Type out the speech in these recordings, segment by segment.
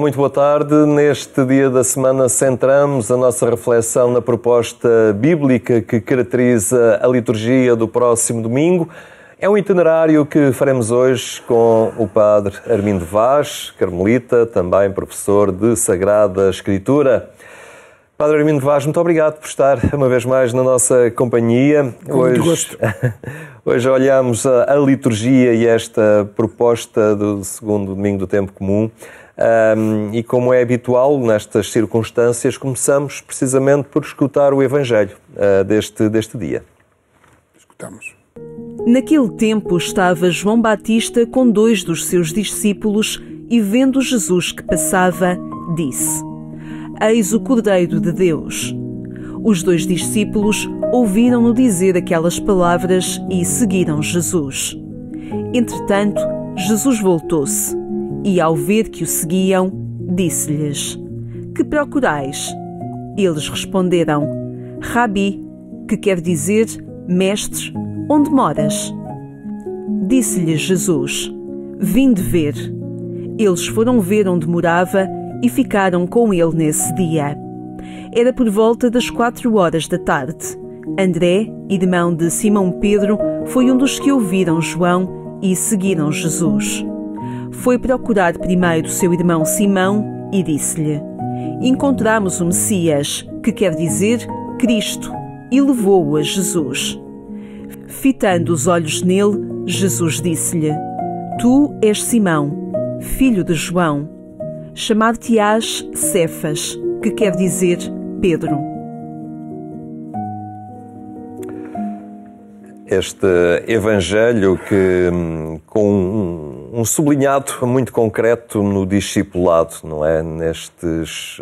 muito boa tarde. Neste dia da semana centramos a nossa reflexão na proposta bíblica que caracteriza a liturgia do próximo domingo. É um itinerário que faremos hoje com o Padre Armindo Vaz, carmelita, também professor de Sagrada Escritura. Padre Armindo Vaz, muito obrigado por estar uma vez mais na nossa companhia. Com muito gosto. Hoje olhamos a liturgia e esta proposta do segundo domingo do tempo comum. E como é habitual nestas circunstâncias, começamos precisamente por escutar o Evangelho deste dia. Escutamos. Naquele tempo estava João Batista com 2 dos seus discípulos e, vendo Jesus que passava, disse: Eis o Cordeiro de Deus. Os 2 discípulos ouviram-no dizer aquelas palavras e seguiram Jesus. Entretanto, Jesus voltou-se e, ao ver que o seguiam, disse-lhes: Que procurais? Eles responderam: Rabi, que quer dizer Mestre, onde moras? Disse-lhes Jesus: Vinde ver. Eles foram ver onde morava e ficaram com ele nesse dia. Era por volta das 4h da tarde. André, irmão de Simão Pedro, foi um dos que ouviram João e seguiram Jesus. Foi procurar primeiro seu irmão Simão e disse-lhe: Encontramos o Messias, que quer dizer Cristo, e levou-o a Jesus. Fitando os olhos nele, Jesus disse-lhe: Tu és Simão, filho de João. Chamar-te-ás Cefas, que quer dizer Pedro. Este Evangelho que com um sublinhado muito concreto no discipulado, não é? Nestes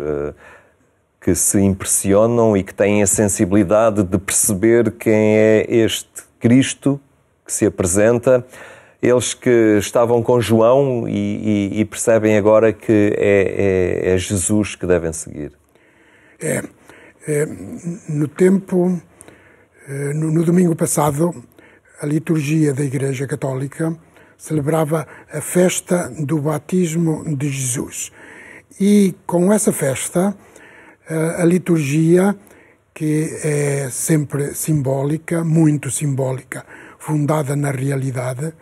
que se impressionam e que têm a sensibilidade de perceber quem é este Cristo que se apresenta. Eles que estavam com João e percebem agora que é Jesus que devem seguir. No domingo passado, a liturgia da Igreja Católica celebrava a festa do batismo de Jesus. E com essa festa, a liturgia, que é sempre simbólica, muito simbólica, fundada na realidade,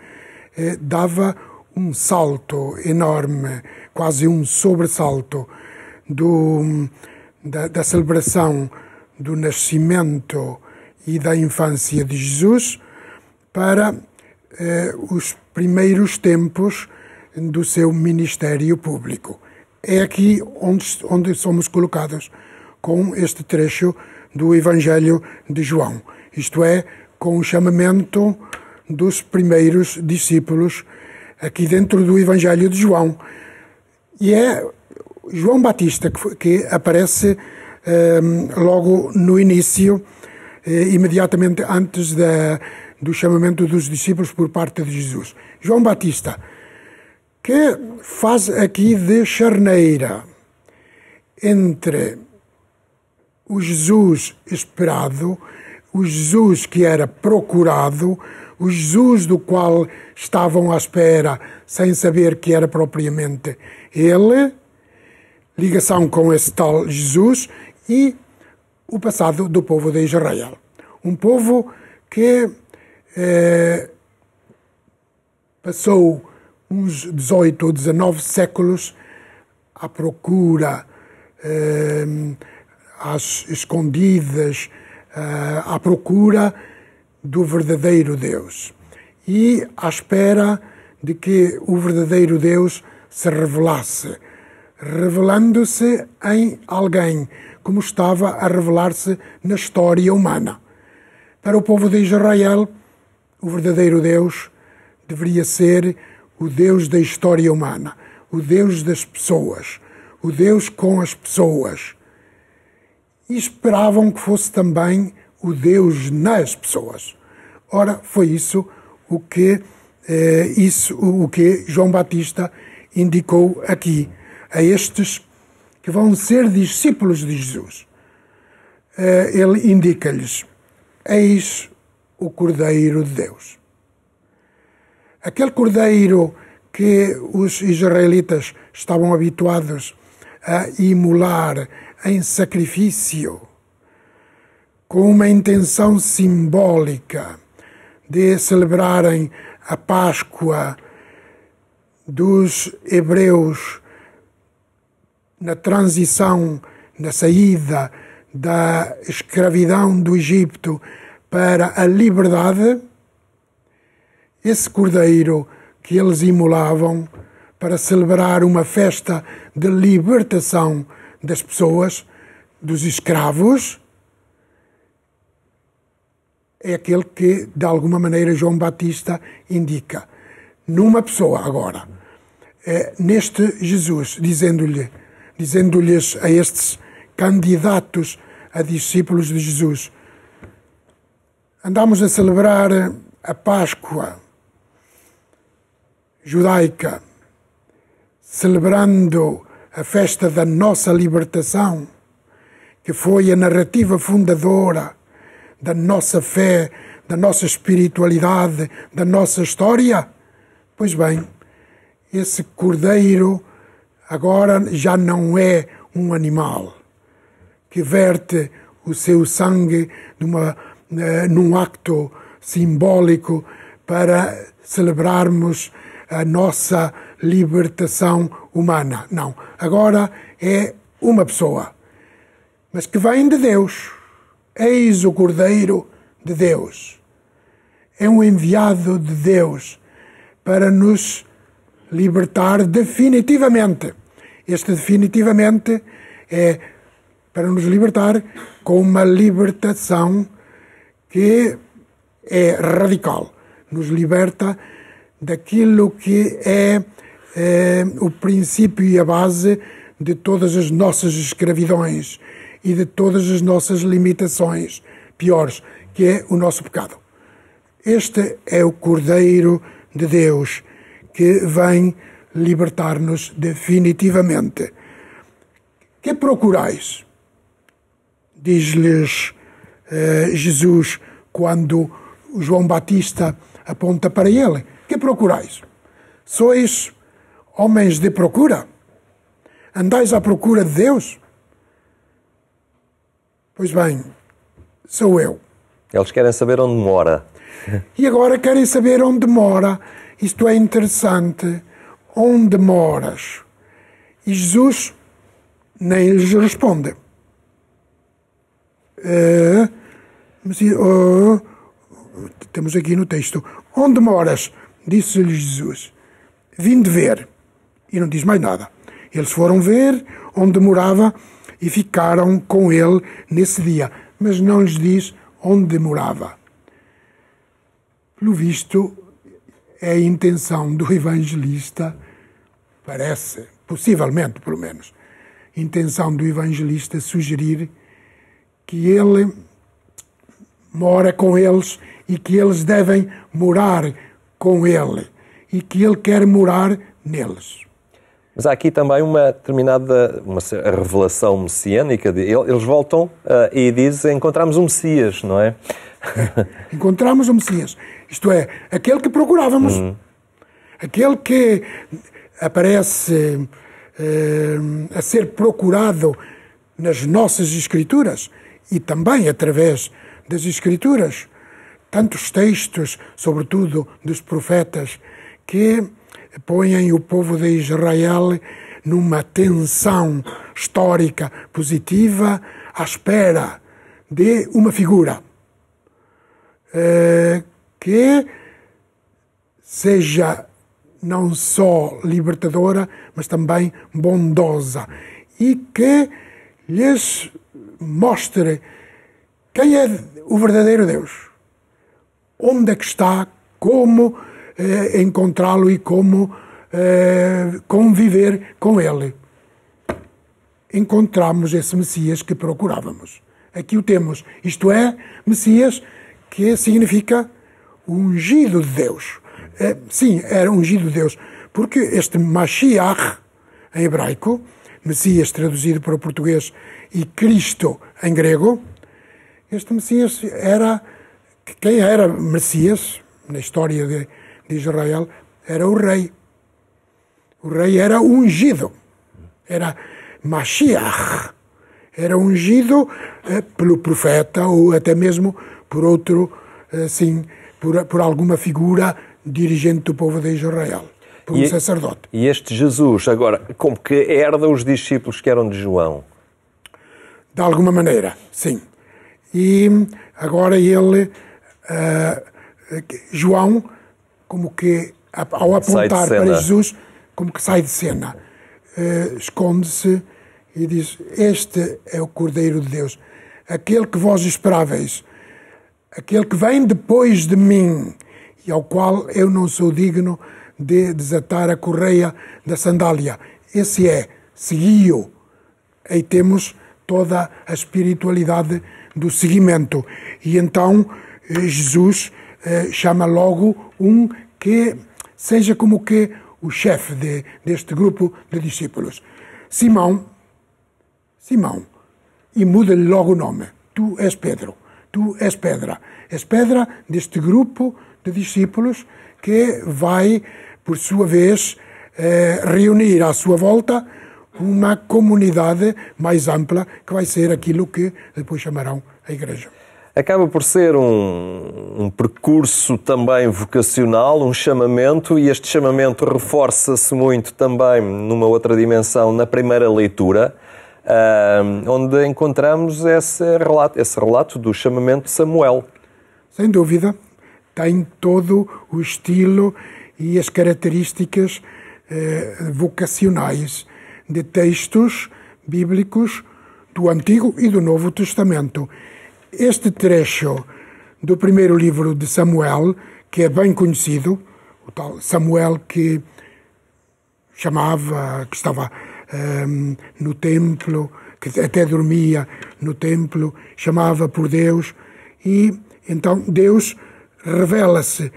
dava um salto enorme, quase um sobressalto da celebração do nascimento e da infância de Jesus para os primeiros tempos do seu ministério público. É aqui onde somos colocados com este trecho do Evangelho de João, isto é, com o chamamento dos primeiros discípulos aqui dentro do Evangelho de João. E é João Batista que aparece logo no início, imediatamente antes do chamamento dos discípulos por parte de Jesus. João Batista, que faz aqui de charneira entre o Jesus esperado, o Jesus que era procurado, o Jesus do qual estavam à espera sem saber que era propriamente ele, ligação com esse tal Jesus, e o passado do povo de Israel. Um povo que passou uns 18 ou 19 séculos à procura, às escondidas, à procura do verdadeiro Deus e à espera de que o verdadeiro Deus se revelasse, revelando-se em alguém, como estava a revelar-se na história humana. Para o povo de Israel, o verdadeiro Deus deveria ser o Deus da história humana, o Deus das pessoas, o Deus com as pessoas. E esperavam que fosse também o Deus nas pessoas. Ora, foi isso o que João Batista indicou aqui, a estes que vão ser discípulos de Jesus. Ele indica-lhes: eis o Cordeiro de Deus. Aquele Cordeiro que os israelitas estavam habituados a imolar em sacrifício, com uma intenção simbólica de celebrarem a Páscoa dos hebreus na transição, na saída da escravidão do Egito para a liberdade, esse cordeiro que eles imolavam para celebrar uma festa de libertação das pessoas, dos escravos, é aquele que, de alguma maneira, João Batista indica. Numa pessoa, agora, neste Jesus, dizendo-lhes a estes candidatos a discípulos de Jesus: andamos a celebrar a Páscoa judaica, celebrando a festa da nossa libertação, que foi a narrativa fundadora da nossa fé, da nossa espiritualidade, da nossa história. Pois bem, esse cordeiro agora já não um animal que verte o seu sangue num acto simbólico para celebrarmos a nossa libertação humana. Não, agora é uma pessoa, mas que vem de Deus. Eis o Cordeiro de Deus. É um enviado de Deus para nos libertar definitivamente. Este definitivamente é para nos libertar com uma libertação que é radical. Nos liberta daquilo que é o princípio e a base de todas as nossas escravidões e de todas as nossas limitações piores, que é o nosso pecado. Este é o Cordeiro de Deus que vem libertar-nos definitivamente. Que procurais? Diz-lhes Jesus quando João Batista aponta para ele. Que procurais? Sois homens de procura? Andais à procura de Deus? Pois bem, sou eu. Eles querem saber onde mora. E agora querem saber onde mora. Isto é interessante. Onde moras? E Jesus nem lhes responde. Temos aqui no texto. Onde moras? Disse-lhe Jesus. Vim de ver. E não diz mais nada. Eles foram ver onde morava e ficaram com ele nesse dia. Mas não lhes diz onde morava. Pelo visto, é a intenção do evangelista, parece, possivelmente pelo menos, intenção do evangelista sugerir que ele mora com eles e que eles devem morar com ele e que ele quer morar neles. Mas há aqui também uma determinada revelação messiânica. Eles voltam e dizem: encontramos um Messias, não é? Encontramos o Messias. Isto é, aquele que procurávamos. Aquele que aparece a ser procurado nas nossas Escrituras e também através das Escrituras. Tantos textos, sobretudo dos profetas, que põem o povo de Israel numa tensão histórica positiva à espera de uma figura que seja não só libertadora, mas também bondosa e que lhes mostre quem é o verdadeiro Deus, onde é que está, como encontrá-lo e como conviver com ele. Encontramos esse Messias que procurávamos. Aqui o temos, isto é, Messias, que significa ungido de Deus. Sim, era ungido de Deus, porque este Mashiach, em hebraico, Messias traduzido para o português e Cristo em grego, este Messias era, quem era Messias, na história de Israel, era o rei. O rei era ungido, era Mashiach, era ungido pelo profeta ou até mesmo por outro, assim, por alguma figura dirigente do povo de Israel, por um sacerdote. E este Jesus, agora, como que herda os discípulos que eram de João? De alguma maneira, sim. E agora ele, João, como que ao apontar para Jesus, como que sai de cena, esconde-se e diz: este é o Cordeiro de Deus, aquele que vós esperáveis, aquele que vem depois de mim e ao qual eu não sou digno de desatar a correia da sandália. Esse é, segui-o. Aí temos toda a espiritualidade do seguimento. E então Jesus chama logo um que seja como que o chefe deste grupo de discípulos. Simão, e muda-lhe logo o nome. Tu és Pedro, tu és pedra. És pedra deste grupo de discípulos que vai, por sua vez, reunir à sua volta uma comunidade mais ampla, que vai ser aquilo que depois chamarão a Igreja. Acaba por ser um percurso também vocacional, um chamamento, e este chamamento reforça-se muito também numa outra dimensão, na primeira leitura, onde encontramos esse relato do chamamento de Samuel. Sem dúvida, tem todo o estilo e as características vocacionais de textos bíblicos do Antigo e do Novo Testamento. Este trecho do primeiro livro de Samuel, que é bem conhecido, o tal Samuel que estava no templo, que até dormia no templo, chamava por Deus, e então Deus revela-se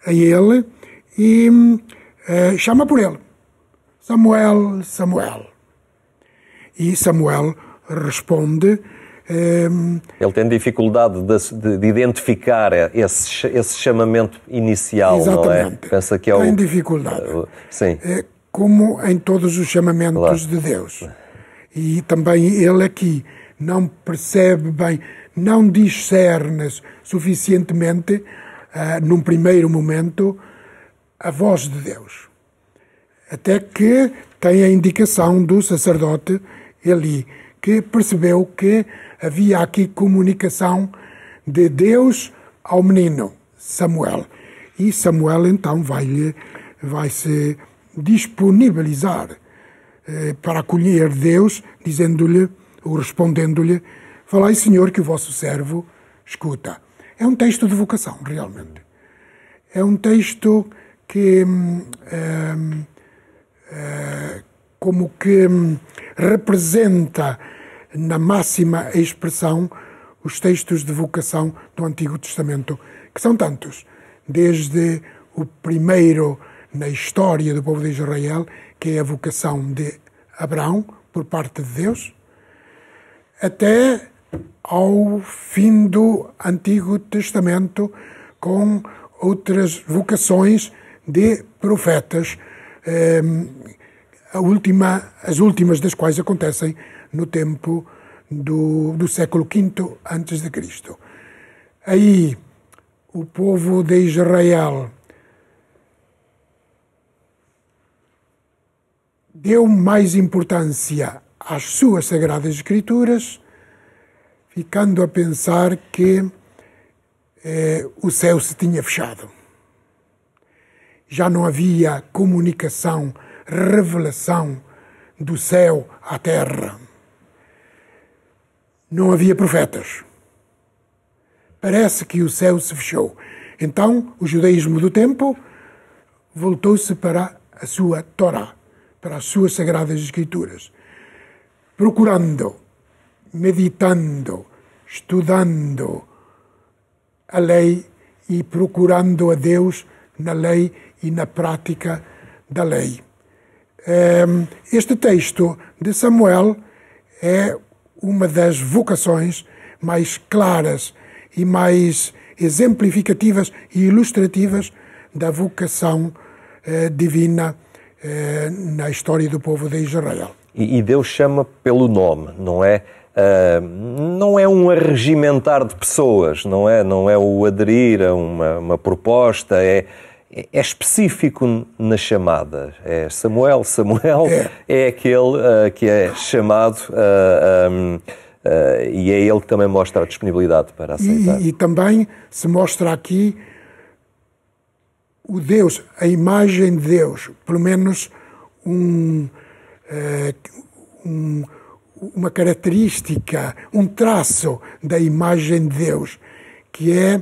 a ele e chama por ele. Samuel, Samuel. E Samuel responde. Ele tem dificuldade de identificar esse chamamento inicial, exatamente, não é? Pensa que é tem dificuldade. Sim. Como em todos os chamamentos de Deus. E também ele aqui não percebe bem, não discerne suficientemente, num primeiro momento, a voz de Deus. Até que tem a indicação do sacerdote Eli, que percebeu que havia aqui comunicação de Deus ao menino Samuel. E Samuel então vai se disponibilizar para acolher Deus, dizendo-lhe, ou respondendo-lhe: falai, Senhor, que o vosso servo escuta. É um texto de vocação, realmente. É um texto que como que representa na máxima expressão os textos de vocação do Antigo Testamento, que são tantos, desde o primeiro na história do povo de Israel, que é a vocação de Abraão por parte de Deus, até ao fim do Antigo Testamento, com outras vocações de profetas, as últimas das quais acontecem no tempo do século V a.C. Aí o povo de Israel deu mais importância às suas Sagradas Escrituras, ficando a pensar que o céu se tinha fechado. Já não havia comunicação, revelação do céu à terra. Não havia profetas. Parece que o céu se fechou. Então, o judaísmo do tempo voltou-se para a sua Torá, para as suas Sagradas Escrituras, procurando, meditando, estudando a lei e procurando a Deus na lei e na prática da lei. Este texto de Samuel é uma das vocações mais claras e mais exemplificativas e ilustrativas da vocação divina na história do povo de Israel. E Deus chama pelo nome, não é? Não é um arregimentar de pessoas, não é o aderir a uma proposta, é específico na chamada. É Samuel, é aquele que é chamado e é ele que também mostra a disponibilidade para aceitar. E também se mostra aqui o Deus, a imagem de Deus, pelo menos uma característica, um traço da imagem de Deus, que é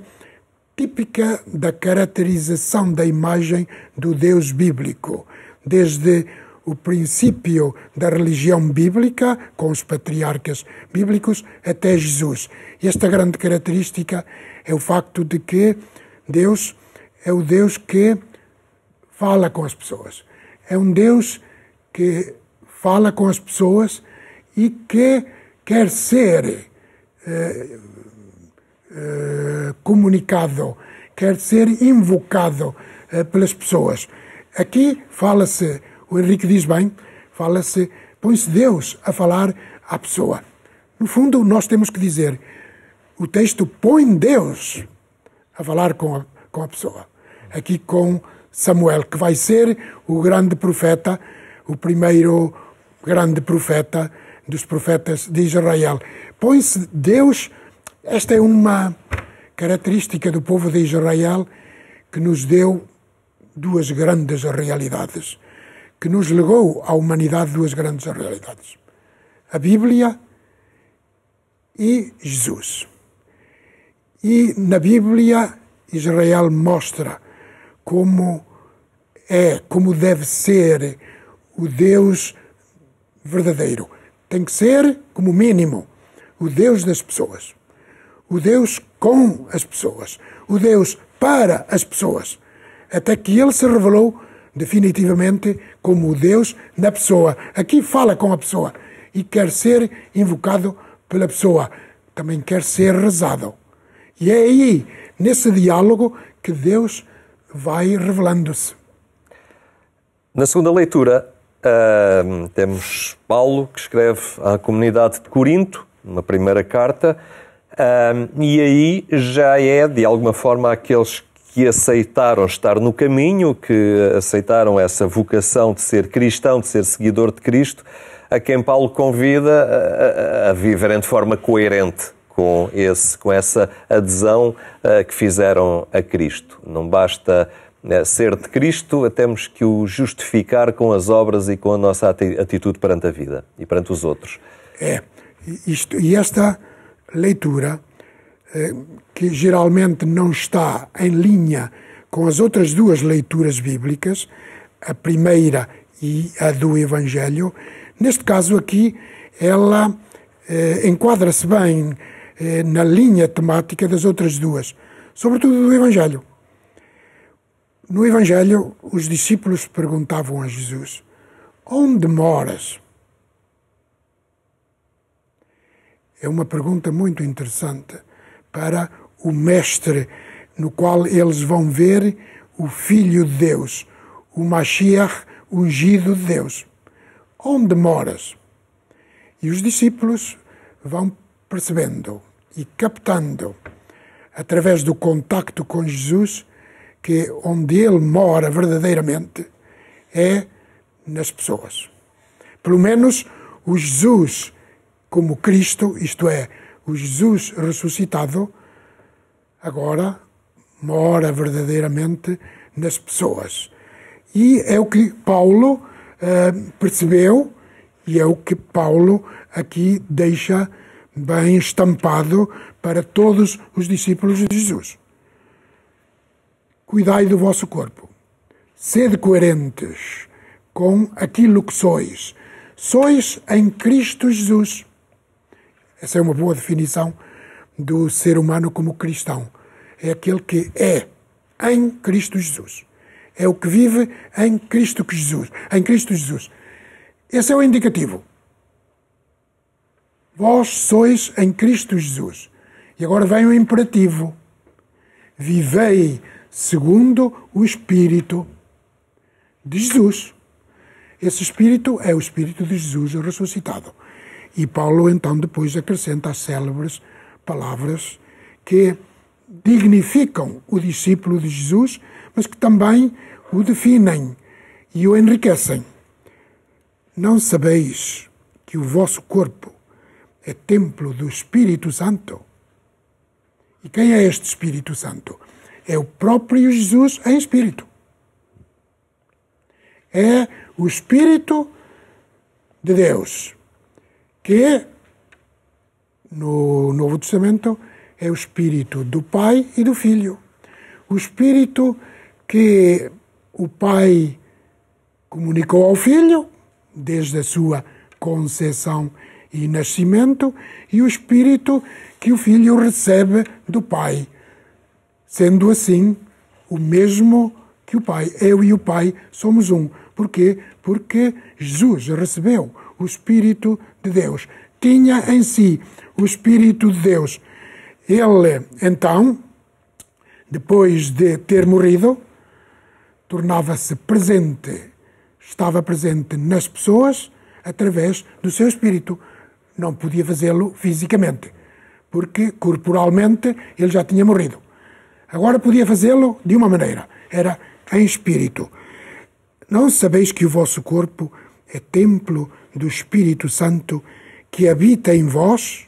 típica da caracterização da imagem do Deus bíblico, desde o princípio da religião bíblica, com os patriarcas bíblicos, até Jesus. E esta grande característica é o facto de que Deus é o Deus que fala com as pessoas. É um Deus que fala com as pessoas e que quer ser comunicado, quer ser invocado pelas pessoas. Aqui fala-se, o Henrique diz bem, põe-se Deus a falar à pessoa. No fundo, nós temos que dizer, o texto põe Deus a falar com a pessoa. Aqui com Samuel, que vai ser o grande profeta, o primeiro grande profeta dos profetas de Israel. Põe-se Deus, esta é uma característica do povo de Israel que nos deu duas grandes realidades, que nos legou à humanidade duas grandes realidades. A Bíblia e Jesus. E na Bíblia, Israel mostra como deve ser o Deus verdadeiro. Tem que ser, como mínimo, o Deus das pessoas. O Deus com as pessoas. O Deus para as pessoas. Até que ele se revelou definitivamente como o Deus na pessoa. Aqui fala com a pessoa e quer ser invocado pela pessoa. Também quer ser rezado. E é aí, nesse diálogo, que Deus vai revelando-se. Na segunda leitura, temos Paulo, que escreve à comunidade de Corinto, uma primeira carta, e aí já é, de alguma forma, aqueles que aceitaram estar no caminho, que aceitaram essa vocação de ser cristão, de ser seguidor de Cristo, a quem Paulo convida a viverem de forma coerente com essa adesão que fizeram a Cristo. Não basta ser de Cristo, temos que o justificar com as obras e com a nossa atitude perante a vida e perante os outros. E esta leitura, que geralmente não está em linha com as outras duas leituras bíblicas, a primeira e a do Evangelho, neste caso aqui, ela enquadra-se bem na linha temática das outras duas, sobretudo do Evangelho. No Evangelho, os discípulos perguntavam a Jesus: onde moras? É uma pergunta muito interessante para o Mestre, no qual eles vão ver o Filho de Deus, o Mashiach ungido de Deus. Onde moras? E os discípulos vão percebendo e captando, através do contacto com Jesus, que onde ele mora verdadeiramente é nas pessoas. Pelo menos o Jesus como Cristo, isto é, o Jesus ressuscitado, agora mora verdadeiramente nas pessoas. E é o que Paulo percebeu, e é o que Paulo aqui deixa bem estampado para todos os discípulos de Jesus. Cuidai do vosso corpo. Sede coerentes com aquilo que sois. Sois em Cristo Jesus. Essa é uma boa definição do ser humano como cristão. É aquele que é em Cristo Jesus. É o que vive em Cristo Jesus. Em Cristo Jesus. Esse é o indicativo. Vós sois em Cristo Jesus. E agora vem o imperativo. Vivei segundo o Espírito de Jesus. Esse Espírito é o Espírito de Jesus ressuscitado. E Paulo, então, depois acrescenta as célebres palavras que dignificam o discípulo de Jesus, mas que também o definem e o enriquecem. Não sabeis que o vosso corpo é templo do Espírito Santo? E quem é este Espírito Santo? É o próprio Jesus em Espírito. É o Espírito de Deus, que no Novo Testamento é o Espírito do Pai e do Filho. O Espírito que o Pai comunicou ao Filho, desde a sua concepção e nascimento, e o Espírito que o Filho recebe do Pai, sendo assim o mesmo que o Pai. Eu e o Pai somos um. Porquê? Porque Jesus recebeu o Espírito de Deus. Tinha em si o Espírito de Deus. Ele, então, depois de ter morrido, tornava-se presente, estava presente nas pessoas através do seu Espírito. Não podia fazê-lo fisicamente, porque corporalmente ele já tinha morrido. Agora podia fazê-lo de uma maneira, era em Espírito. Não sabeis que o vosso corpo é templo do Espírito Santo que habita em vós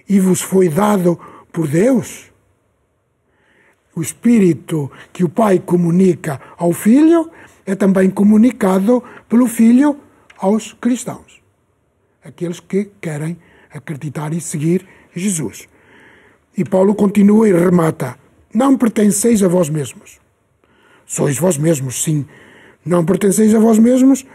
e vos foi dado por Deus? O Espírito que o Pai comunica ao Filho é também comunicado pelo Filho aos cristãos, aqueles que querem acreditar e seguir Jesus. E Paulo continua e remata: não pertenceis a vós mesmos. Sois vós mesmos, sim. Não pertenceis a vós mesmos,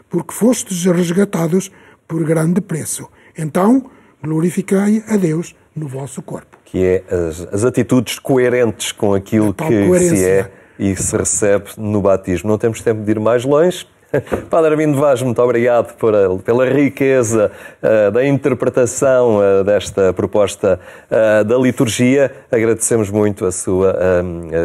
porque fostes resgatados por grande preço. Então, glorificai a Deus no vosso corpo. Que é as atitudes coerentes com aquilo que se é e se recebe no batismo. Não temos tempo de ir mais longe. Padre Armindo Vaz, muito obrigado pela riqueza da interpretação desta proposta da liturgia. Agradecemos muito a sua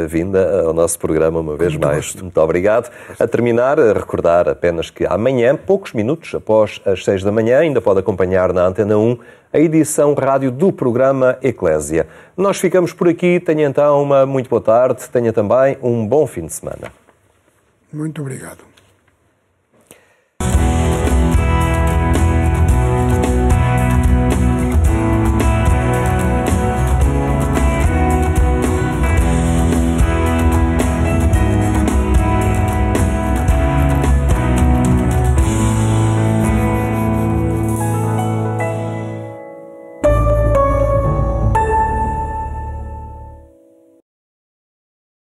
vinda ao nosso programa uma vez mais. Muito obrigado. A terminar, a recordar apenas que amanhã, poucos minutos após as 6 da manhã, ainda pode acompanhar na Antena 1 a edição rádio do programa Eclésia. Nós ficamos por aqui. Tenha então uma muito boa tarde. Tenha também um bom fim de semana. Muito obrigado.